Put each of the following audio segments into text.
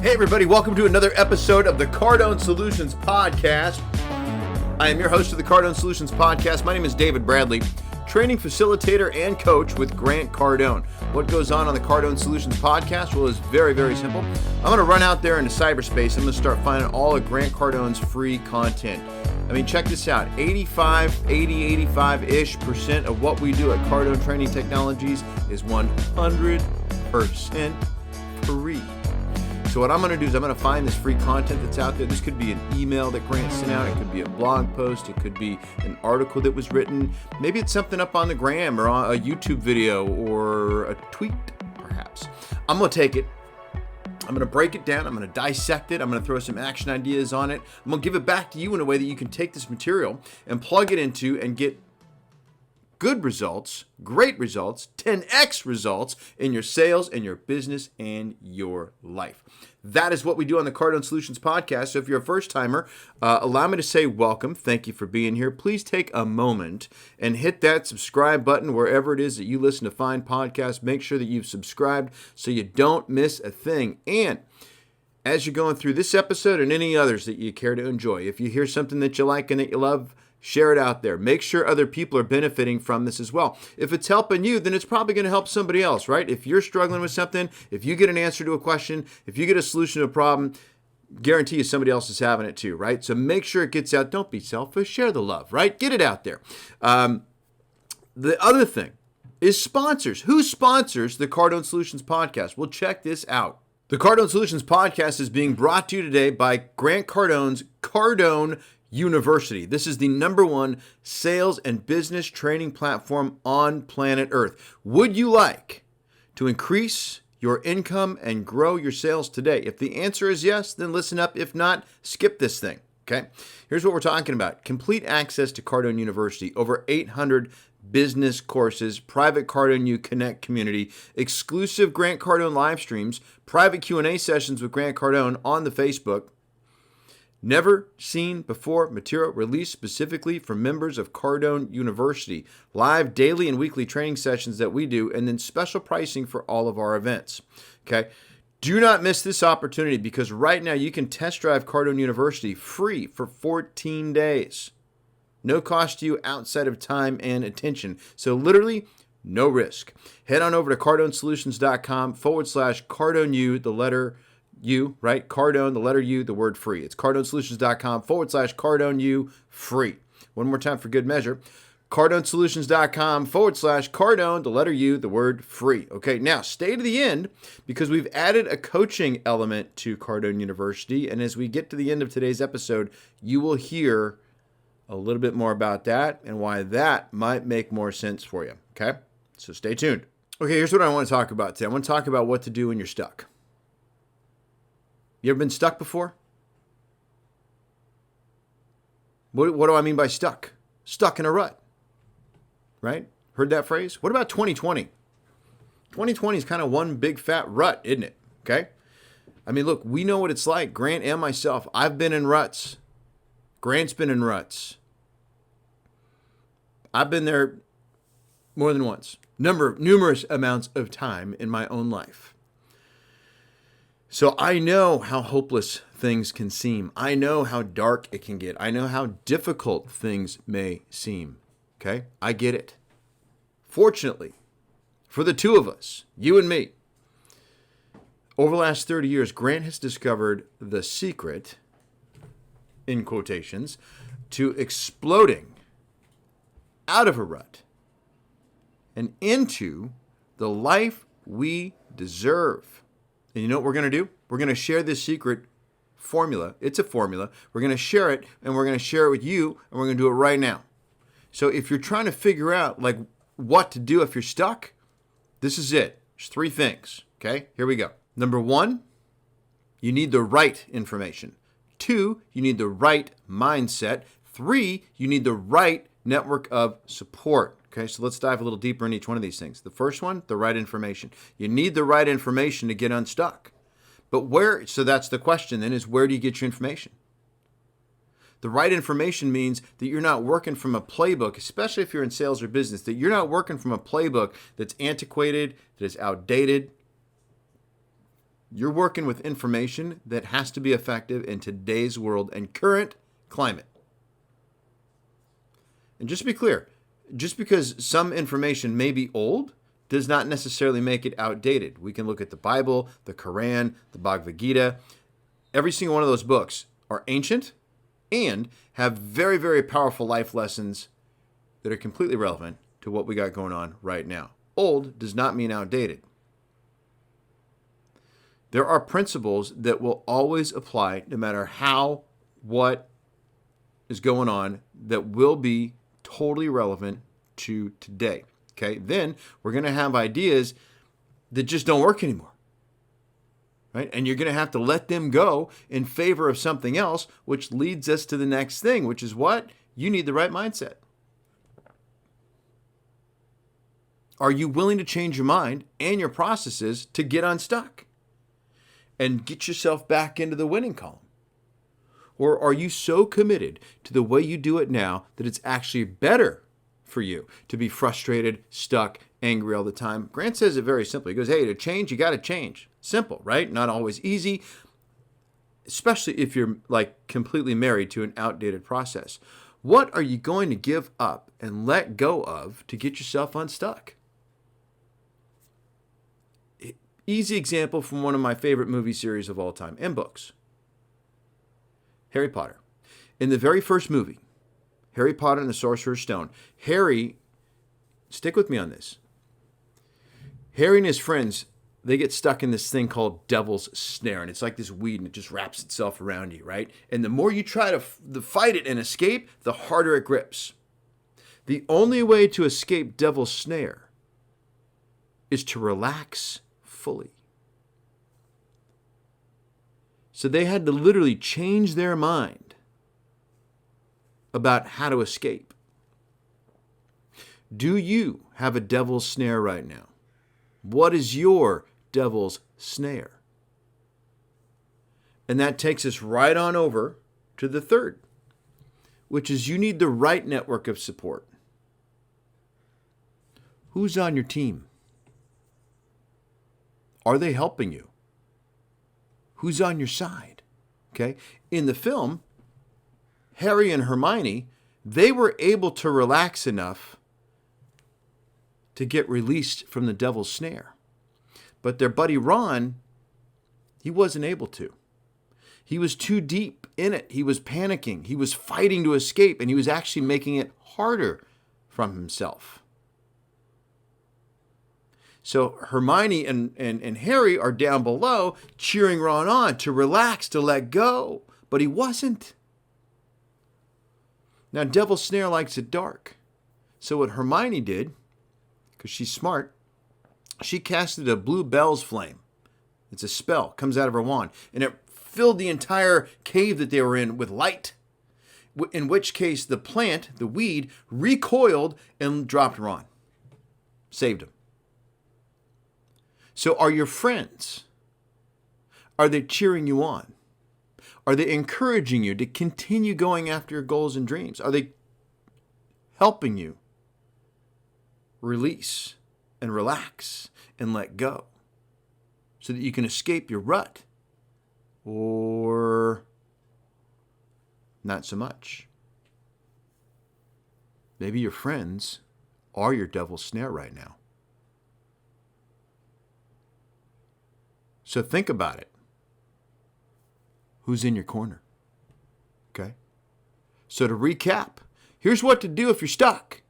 Hey everybody, welcome to another episode of the Cardone Solutions Podcast. I am your host of the Cardone Solutions Podcast. My name is David Bradley, training facilitator and coach with Grant Cardone. What goes on the Cardone Solutions Podcast? Well, it's very, very simple. I'm going to run out there into cyberspace. I'm going to start finding all of Grant Cardone's free content. I mean, check this out. 85% of what we do at Cardone Training Technologies is 100% free. So what I'm going to do is I'm going to find this free content that's out there. This could be an email that Grant sent out. It could be a blog post. It could be an article that was written. Maybe it's something up on the gram or on a YouTube video or a tweet, perhaps. I'm going to take it. I'm going to break it down. I'm going to dissect it. I'm going to throw some action ideas on it. I'm going to give it back to you in a way that you can take this material and plug it into and get good results, great results, 10x results in your sales and your business and your life. That is what we do on the Cardone Solutions Podcast. So if you're a first timer, allow me to say welcome. Thank you for being here. Please take a moment and hit that subscribe button wherever it is that you listen to find podcasts. Make sure that you've subscribed so you don't miss a thing. And as you're going through this episode and any others that you care to enjoy, if you hear something that you like and that you love, share it out there. Make sure other people are benefiting from this as well. If it's helping you, then it's probably going to help somebody else, right? If you're struggling with something, if you get an answer to a question, if you get a solution to a problem, guarantee you somebody else is having it too, right? So make sure it gets out. Don't be selfish. Share the love, right? Get it out there. The other thing is sponsors. Who sponsors the Cardone Solutions Podcast? Well, check this out. The Cardone Solutions Podcast is being brought to you today by Grant Cardone's Cardone University. This is the #1 sales and business training platform on planet Earth. Would you like to increase your income and grow your sales today? If the answer is yes, then listen up. If not, skip this thing. Okay? Here's what we're talking about. Complete access to Cardone University. Over 800 business courses, private Cardone U Connect community, exclusive Grant Cardone live streams, private Q&A sessions with Grant Cardone on the Facebook. Never seen before material released specifically for members of Cardone University. Live daily and weekly training sessions that we do, and then special pricing for all of our events. Okay? Do not miss this opportunity because right now you can test drive Cardone University free for 14 days. No cost to you outside of time and attention. So literally, no risk. Head on over to cardonesolutions.com/CardoneU, the letter U, right? Cardone, the letter U, the word free. It's cardonesolutions.com/CardoneU free. One more time for good measure. cardonesolutions.com/Cardone, the letter U, the word free. Okay, now stay to the end because we've added a coaching element to Cardone University. And as we get to the end of today's episode, you will hear a little bit more about that and why that might make more sense for you. Okay, so stay tuned. Okay, here's what I want to talk about today. I want to talk about what to do when you're stuck. You ever been stuck before? What do I mean by stuck? Stuck in a rut, right? Heard that phrase? What about 2020? 2020 is kind of one big fat rut, isn't it? Okay? I mean, look, we know what it's like. Grant and myself, I've been in ruts. Grant's been in ruts. I've been there more than once. Numerous amounts of time in my own life. So I know how hopeless things can seem. I know how dark it can get. I know how difficult things may seem. Okay? I get it. Fortunately, for the two of us, you and me, over the last 30 years, Grant has discovered the secret, in quotations, to exploding out of a rut and into the life we deserve. And you know what we're going to do? We're going to share this secret formula. It's a formula. We're going to share it, and we're going to share it with you, and we're going to do it right now. So if you're trying to figure out what to do if you're stuck, this is it. There's 3 things. Okay? Here we go. Number 1, you need the right information. 2, you need the right mindset. 3, you need the right network of support. Okay, so let's dive a little deeper in each one of these things. The first one, the right information. You need the right information to get unstuck. But so that's the question then, is where do you get your information? The right information means that you're not working from a playbook, especially if you're in sales or business, that you're not working from a playbook that's antiquated, that is outdated, You're working with information that has to be effective in today's world and current climate. And just to be clear, just because some information may be old does not necessarily make it outdated. We can look at the Bible, the Quran, the Bhagavad Gita. Every single one of those books are ancient and have very, very powerful life lessons that are completely relevant to what we got going on right now. Old does not mean outdated. There are principles that will always apply no matter what is going on that will be totally relevant to today. Okay, then we're going to have ideas that just don't work anymore. Right? And you're going to have to let them go in favor of something else, which leads us to the next thing, which is what? You need the right mindset. Are you willing to change your mind and your processes to get unstuck and get yourself back into the winning column? Or are you so committed to the way you do it now that it's actually better for you to be frustrated, stuck, angry all the time? Grant says it very simply. He goes, hey, to change, you got to change. Simple, right? Not always easy, especially if you're like completely married to an outdated process. What are you going to give up and let go of to get yourself unstuck? Easy example from one of my favorite movie series of all time and books. Harry Potter. In the very first movie, Harry Potter and the Sorcerer's Stone, Harry, stick with me on this. Harry and his friends, they get stuck in this thing called Devil's Snare, and it's like this weed, and it just wraps itself around you, right? And the more you try to fight it and escape, the harder it grips. The only way to escape Devil's Snare is to relax fully. So they had to literally change their mind about how to escape. Do you have a devil's snare right now? What is your devil's snare? And that takes us right on over to the third, which is you need the right network of support. Who's on your team? Are they helping you? Who's on your side? Okay. In the film, Harry and Hermione, they were able to relax enough to get released from the devil's snare. But their buddy Ron, he wasn't able to. He was too deep in it. He was panicking. He was fighting to escape, and he was actually making it harder from himself. So Hermione and Harry are down below cheering Ron on to relax, to let go. But he wasn't. Now, Devil's Snare likes it dark. So what Hermione did, because she's smart, she casted a blue bell's flame. It's a spell, comes out of her wand. And it filled the entire cave that they were in with light. In which case the plant, the weed, recoiled and dropped Ron. Saved him. So are your friends, are they cheering you on? Are they encouraging you to continue going after your goals and dreams? Are they helping you release and relax and let go so that you can escape your rut? Or not so much? Maybe your friends are your devil's snare right now. So think about it. Who's in your corner? Okay? So to recap, here's what to do if you're stuck.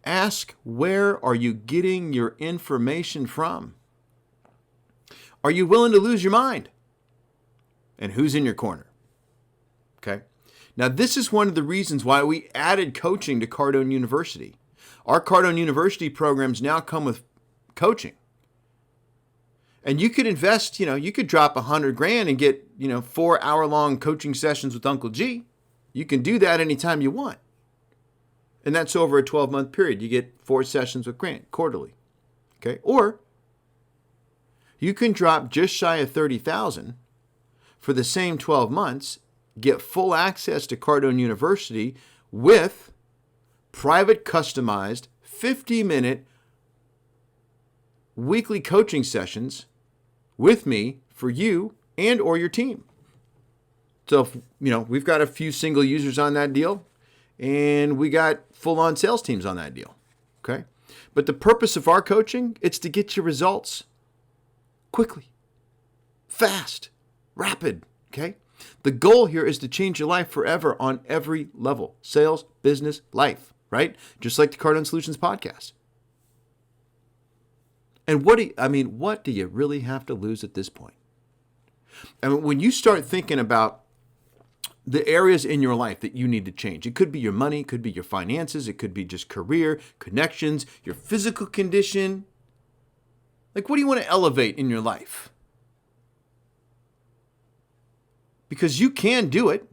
Ask, where are you getting your information from? Are you willing to lose your mind? And who's in your corner? Okay? Now, this is one of the reasons why we added coaching to Cardone University. Our Cardone University programs now come with coaching. And you could invest, you could drop $100,000 and get, 4-hour-long coaching sessions with Uncle G. You can do that anytime you want. And that's over a 12-month period. You get 4 sessions with Grant quarterly. Okay? Or you can drop just shy of $30,000 for the same 12 months, get full access to Cardone University with private, customized, 50-minute weekly coaching sessions with me for you and or your team. So, if, we've got a few single users on that deal, and we got full-on sales teams on that deal, okay? But the purpose of our coaching, it's to get you results quickly, fast, rapid, okay? The goal here is to change your life forever on every level, sales, business, life, right? Just like the Cardone Solutions podcast. And what do you really have to lose at this point? I mean, when you start thinking about the areas in your life that you need to change, it could be your money, it could be your finances, it could be just career, connections, your physical condition. Like, what do you want to elevate in your life? Because you can do it,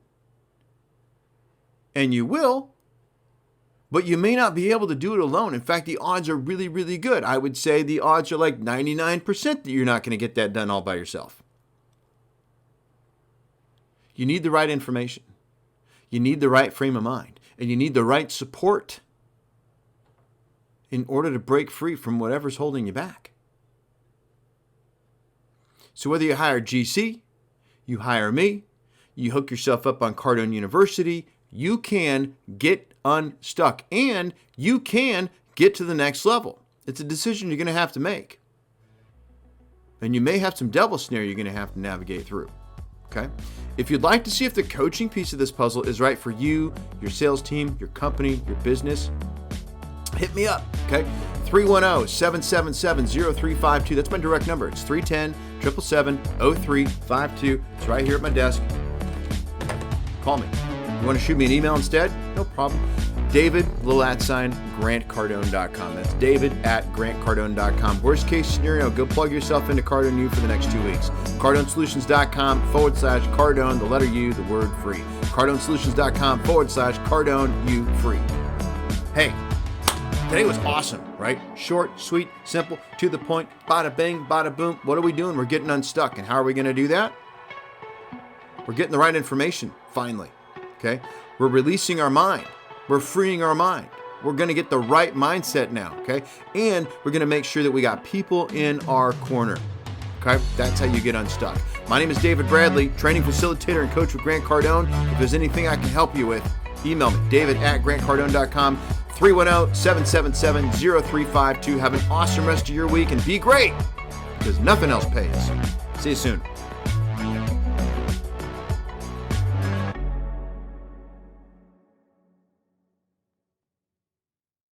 and you will, but you may not be able to do it alone. In fact, the odds are really, really good. I would say the odds are like 99% that you're not going to get that done all by yourself. You need the right information. You need the right frame of mind. And you need the right support in order to break free from whatever's holding you back. So whether you hire GC, you hire me, you hook yourself up on Cardone University, you can get unstuck and you can get to the next level. It's a decision you're going to have to make. And you may have some devil snare you're going to have to navigate through. Okay? If you'd like to see if the coaching piece of this puzzle is right for you, your sales team, your company, your business, hit me up, okay? 310-777-0352. That's my direct number. It's 310-777-0352. It's right here at my desk. Call me. You want to shoot me an email instead? No problem. David, @GrantCardone.com. That's David @GrantCardone.com. Worst case scenario, go plug yourself into Cardone U for the next 2 weeks. CardoneSolutions.com/Cardone, the letter U, the word free. CardoneSolutions.com/Cardone U free. Hey, today was awesome, right? Short, sweet, simple, to the point, bada bing, bada boom. What are we doing? We're getting unstuck. And how are we going to do that? We're getting the right information, finally, okay? We're releasing our mind. We're freeing our mind. We're going to get the right mindset now, okay? And we're going to make sure that we got people in our corner, okay? That's how you get unstuck. My name is David Bradley, training facilitator and coach with Grant Cardone. If there's anything I can help you with, email me, david@grantcardone.com, 310-777-0352. Have an awesome rest of your week and be great, because nothing else pays. See you soon.